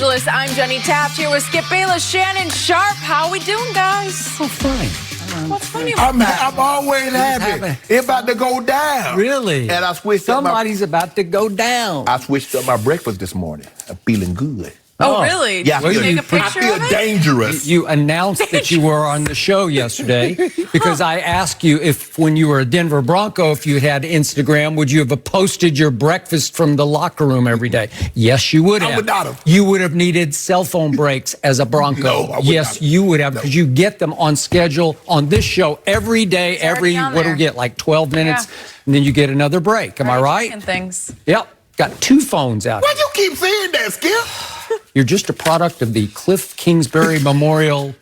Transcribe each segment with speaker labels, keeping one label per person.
Speaker 1: I'm Jenny Taft here with Skip Bayless, Shannon Sharp. How we doing, guys?
Speaker 2: Oh, fine.
Speaker 1: What's funny about
Speaker 3: I'm always happy. It's about to go down.
Speaker 2: Really?
Speaker 3: And I switched
Speaker 2: Somebody's about to go down.
Speaker 3: I switched up my breakfast this morning. I'm feeling good.
Speaker 1: Oh, really?
Speaker 3: Yeah,
Speaker 1: Did you take a picture
Speaker 3: I feel
Speaker 1: of it?
Speaker 3: dangerous.
Speaker 2: You announced that you were on the show yesterday because I asked you if, when you were a Denver Bronco, if you had Instagram, would you have posted your breakfast from the locker room every day? Yes, you would have.
Speaker 3: I would not have.
Speaker 2: You would have needed cell phone breaks as a Bronco.
Speaker 3: No, I would
Speaker 2: yes,
Speaker 3: not.
Speaker 2: you would have, because you get them on schedule on this show every day. What do we get, like 12 minutes?
Speaker 1: Yeah.
Speaker 2: And then you get another break. Am I right?
Speaker 1: And things.
Speaker 2: Yep. Got 2 phones out.
Speaker 3: Why you keep saying that, Skip?
Speaker 2: You're just a product of the Cliff Kingsbury Memorial.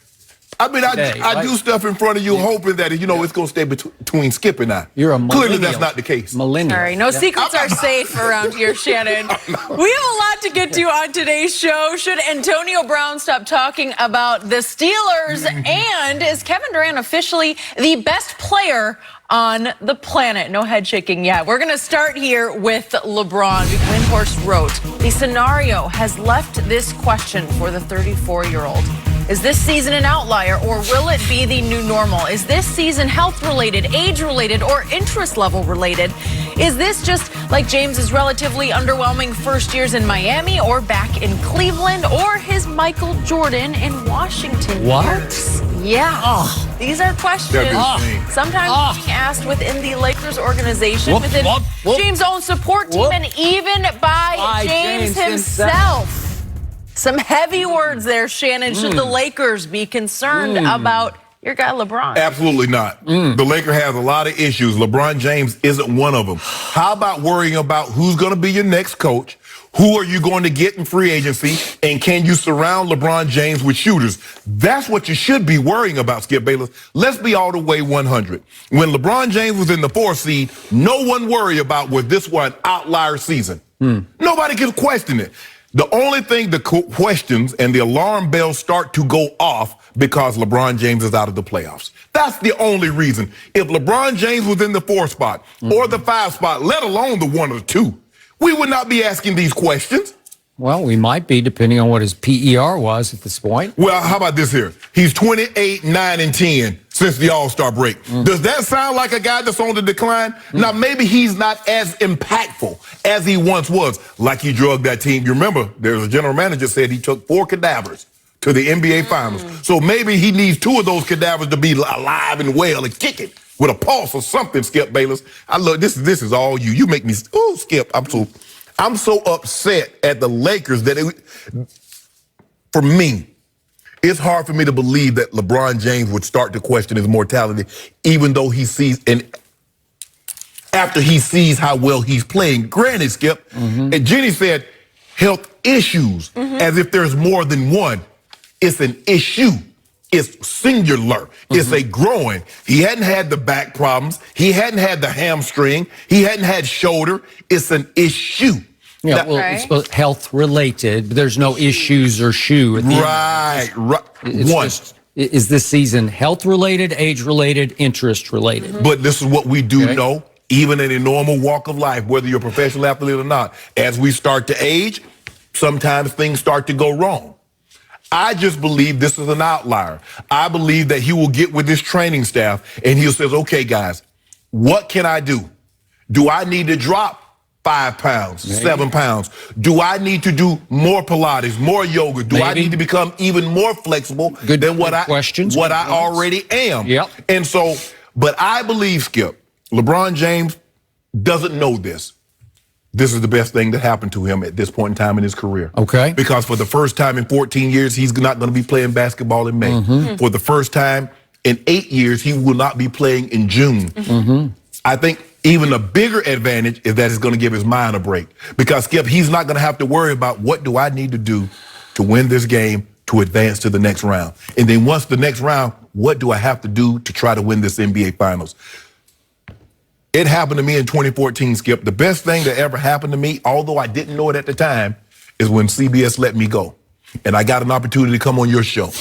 Speaker 3: I mean, I do stuff in front of you hoping that, it's going to stay between Skip and I.
Speaker 2: You're a millennial.
Speaker 3: Clearly, that's not the case.
Speaker 2: Millennial.
Speaker 1: Sorry, no secrets are safe around here, Shannon. We have a lot to get to on today's show. Should Antonio Brown stop talking about the Steelers? And is Kevin Durant officially the best player on the planet? No head shaking yet. We're going to start here with LeBron. Windhorst wrote, the scenario has left this question for the 34-year-old. Is this season an outlier, or will it be the new normal? Is this season health-related, age-related, or interest-level-related? Is this just like James's relatively underwhelming first years in Miami, or back in Cleveland, or his Michael Jordan in Washington?
Speaker 2: What?
Speaker 1: Years? Yeah. These are questions sometimes being asked within the Lakers organization, within James' own support team, and even by James himself. Some heavy words there, Shannon. Should the Lakers be concerned about your guy LeBron?
Speaker 3: Absolutely not. The Lakers has a lot of issues. LeBron James isn't one of them. How about worrying about who's going to be your next coach? Who are you going to get in free agency? And can you surround LeBron James with shooters? That's what you should be worrying about, Skip Bayless. Let's be all the way 100. When LeBron James was in the 4th seed, no one worried about was this one outlier season. Nobody can question it. The only thing the questions and the alarm bells start to go off because LeBron James is out of the playoffs. That's the only reason. If LeBron James was in the 4th spot or the 5th spot, let alone the 1 or 2, we would not be asking these questions.
Speaker 2: Well, we might be, depending on what his PER was at this point.
Speaker 3: Well, how about this here? He's 28, 9, and 10 since the All-Star break. Does that sound like a guy that's on the decline? Now, maybe he's not as impactful as he once was, like he drugged that team. You remember, there's a general manager said he took 4 cadavers to the NBA Finals. So maybe he needs 2 of those cadavers to be alive and well and kicking with a pulse or something, Skip Bayless. I love this. This is all you. You make me, Skip, I'm so upset at the Lakers that for me, it's hard for me to believe that LeBron James would start to question his mortality, even though he sees, and after he sees how well he's playing. Granted, Skip, and Jenny said health issues, as if there's more than one. It's an issue. It's singular. It's a growing. He hadn't had the back problems. He hadn't had the hamstring. He hadn't had shoulder. It's an issue.
Speaker 2: Yeah, it's health related, but there's no issues or shoe.
Speaker 3: Right.
Speaker 2: Is this season health related, age related, interest related?
Speaker 3: But this is what we do know, even in a normal walk of life, whether you're a professional athlete or not. As we start to age, sometimes things start to go wrong. I just believe this is an outlier. I believe that he will get with his training staff and he'll say, okay, guys, what can I do? Do I need to drop 5 pounds, 7 pounds? Do I need to do more Pilates, more yoga? Do I need to become even more flexible than what I already am? And so, but I believe, Skip, LeBron James doesn't know this. This is the best thing that happened to him at this point in time in his career.
Speaker 2: Okay.
Speaker 3: Because for the first time in 14 years, he's not going to be playing basketball in May. For the first time in 8 years, he will not be playing in June. I think even a bigger advantage is that it's going to give his mind a break. Because, Skip, he's not going to have to worry about what do I need to do to win this game to advance to the next round. And then once the next round, what do I have to do to try to win this NBA Finals? It happened to me in 2014, Skip. The best thing that ever happened to me, although I didn't know it at the time, is when CBS let me go. And I got an opportunity to come on your show.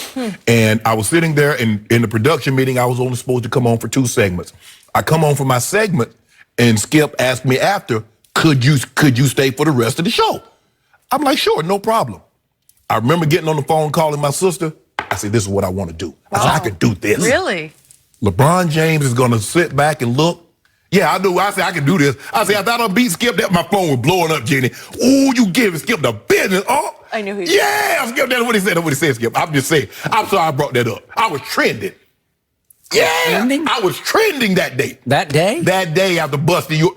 Speaker 3: And I was sitting there in the production meeting. I was only supposed to come on for 2 segments. I come on for my segment, and Skip asked me after, could you stay for the rest of the show? I'm like, sure, no problem. I remember getting on the phone calling my sister. I said, this is what I want to do. I said, I could do this.
Speaker 1: Really?
Speaker 3: LeBron James is going to sit back and look. Yeah, I do. I said, I can do this. I said, I thought I beat Skip. That my phone was blowing up, Jenny. Ooh, you giving Skip the business. Oh,
Speaker 1: I knew he
Speaker 3: Yeah, Skip, that's what he said. That's what he said, Skip. I'm just saying. I'm sorry I brought that up. I was trending. Yeah,
Speaker 2: Trending?
Speaker 3: I was trending that day.
Speaker 2: That day?
Speaker 3: That day after busting you,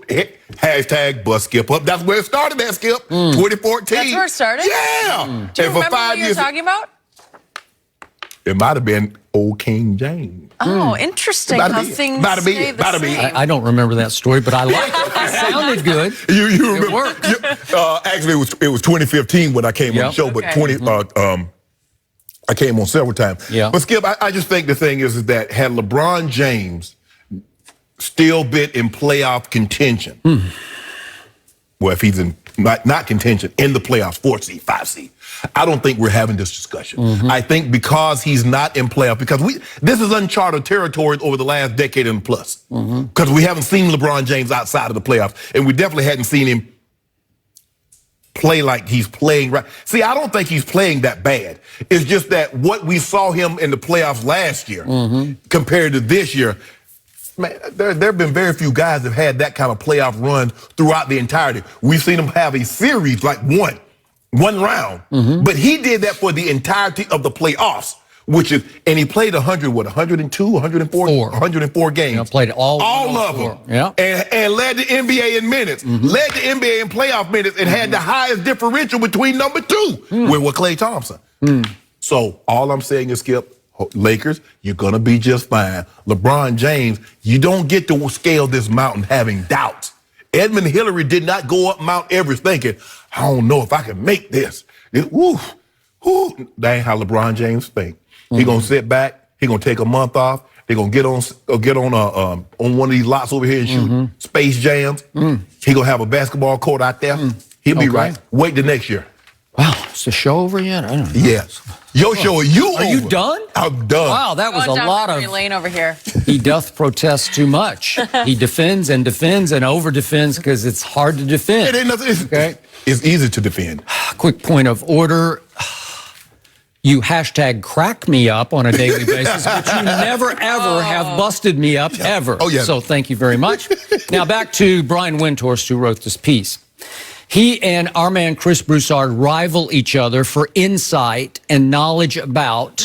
Speaker 3: hashtag bust Skip up. That's where it started, that Skip. 2014.
Speaker 1: That's where it started?
Speaker 3: Yeah.
Speaker 1: Do you
Speaker 3: And
Speaker 1: remember what you were talking about?
Speaker 3: It might have been old King James.
Speaker 1: Oh, interesting how things stay the same.
Speaker 2: I don't remember that story, but I like it. It sounded good.
Speaker 3: You remember?
Speaker 2: It worked.
Speaker 3: Actually, it was 2015 when I came on the show, but I came on several times.
Speaker 2: Yeah.
Speaker 3: But Skip, I just think the thing is that had LeBron James still been in playoff contention, well, if he's in not contention, in the playoffs, 4 seed, 5 seed, I don't think we're having this discussion. I think because he's not in playoff, because this is uncharted territory over the last decade and plus. Because we haven't seen LeBron James outside of the playoffs, and we definitely hadn't seen him play like he's playing right. See, I don't think he's playing that bad. It's just that what we saw him in the playoffs last year compared to this year, man, there have been very few guys that have had that kind of playoff run throughout the entirety. We've seen him have a series like one round, but he did that for the entirety of the playoffs, and he played 102, 104 games.
Speaker 2: You know, played all
Speaker 3: of them.
Speaker 2: Yeah.
Speaker 3: And led the NBA in minutes, led the NBA in playoff minutes, and had the highest differential between number 2 with Klay Thompson. So all I'm saying is, Skip, Lakers, you're going to be just fine. LeBron James, you don't get to scale this mountain having doubts. Edmund Hillary did not go up Mount Everest thinking, I don't know if I can make this. That ain't how LeBron James think. He gonna sit back. He gonna take a month off. He gonna get on one of these lots over here and shoot Space Jams. He gonna have a basketball court out there. He'll be right. Wait till next year.
Speaker 2: Wow, is the show over yet? I don't know.
Speaker 3: Yes. Your show, are you
Speaker 2: Are you done?
Speaker 3: I'm done.
Speaker 2: Wow, that was a lot of...
Speaker 1: lane over here.
Speaker 2: He doth protest too much. He defends and over-defends because it's hard to defend.
Speaker 3: It ain't nothing. It's easy to defend.
Speaker 2: Quick point of order. You hashtag crack me up on a daily basis, but you never, ever have busted me up, ever.
Speaker 3: Oh, yeah.
Speaker 2: So thank you very much. Now back to Brian Windhorst, who wrote this piece. He and our man Chris Broussard rival each other for insight and knowledge about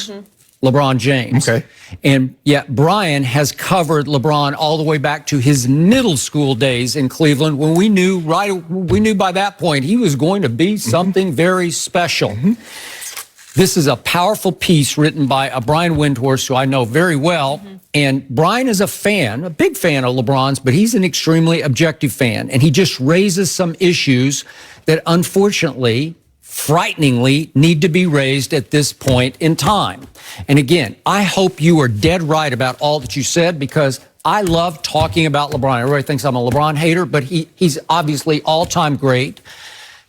Speaker 2: LeBron James.
Speaker 3: Okay.
Speaker 2: And yet Brian has covered LeBron all the way back to his middle school days in Cleveland when we knew by that point he was going to be something very special. This is a powerful piece written by a Brian Windhorst, who I know very well. And Brian is a big fan of LeBron's, but he's an extremely objective fan. And he just raises some issues that unfortunately, frighteningly, need to be raised at this point in time. And again, I hope you are dead right about all that you said, because I love talking about LeBron. Everybody thinks I'm a LeBron hater, but he's obviously all-time great.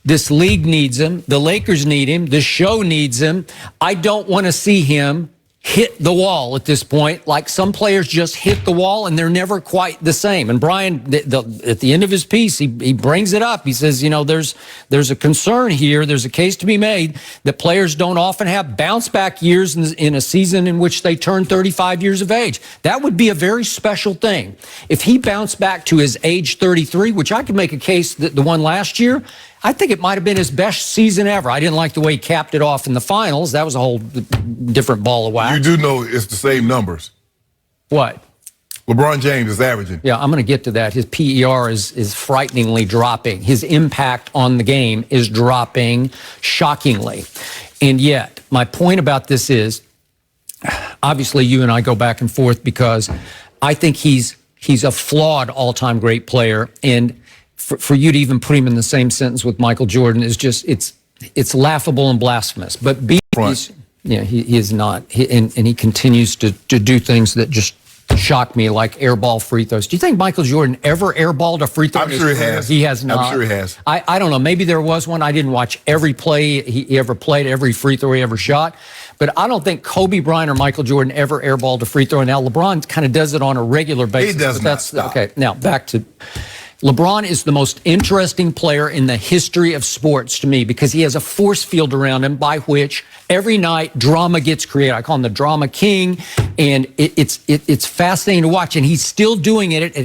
Speaker 2: This league needs him. The Lakers need him. The show needs him. I don't want to see him hit the wall at this point. Like some players just hit the wall and they're never quite the same. And Brian, at the end of his piece, he brings it up. He says, you know, there's a concern here. There's a case to be made that players don't often have bounce back years in a season in which they turn 35 years of age. That would be a very special thing. If he bounced back to his age 33, which I could make a case that the one last year, I think it might have been his best season ever. I didn't like the way he capped it off in the finals. That was a whole different ball of wax.
Speaker 3: You do know it's the same numbers.
Speaker 2: What?
Speaker 3: LeBron James is averaging.
Speaker 2: Yeah, I'm going to get to that. His PER is frighteningly dropping. His impact on the game is dropping shockingly. And yet, my point about this is, obviously you and I go back and forth because I think he's a flawed all-time great player, and for you to even put him in the same sentence with Michael Jordan is just, it's laughable and blasphemous. But he is not. And he continues to do things that just shock me, like airball free throws. Do you think Michael Jordan ever airballed a free throw?
Speaker 3: I'm sure he has.
Speaker 2: He has not.
Speaker 3: I'm sure he has.
Speaker 2: I don't know. Maybe there was one. I didn't watch every play he ever played, every free throw he ever shot. But I don't think Kobe Bryant or Michael Jordan ever airballed a free throw. Now, LeBron kind of does it on a regular basis.
Speaker 3: He does not.
Speaker 2: Okay, now back to... LeBron is the most interesting player in the history of sports to me because he has a force field around him by which every night drama gets created. I call him the drama king, and it's fascinating to watch. And he's still doing it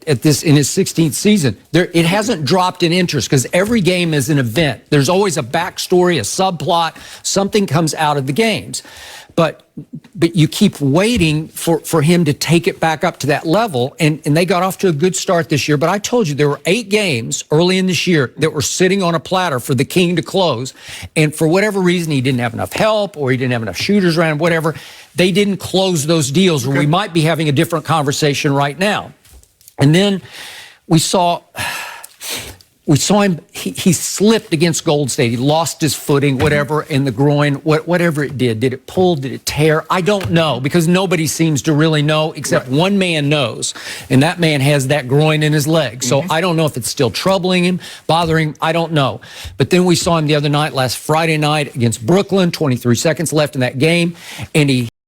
Speaker 2: at this in his 16th season. It hasn't dropped in interest because every game is an event. There's always a backstory, a subplot, something comes out of the games. But you keep waiting for him to take it back up to that level, and they got off to a good start this year. But I told you there were 8 games early in this year that were sitting on a platter for the king to close, and for whatever reason he didn't have enough help or he didn't have enough shooters around him, whatever. They didn't close those deals, or we might be having a different conversation right now. And then we saw him, he slipped against Golden State. He lost his footing, whatever, in the groin, whatever it did. Did it pull? Did it tear? I don't know, because nobody seems to really know except one man knows, and that man has that groin in his leg. So I don't know if it's still troubling him, bothering him. I don't know. But then we saw him the other night, last Friday night against Brooklyn, 23 seconds left in that game, and he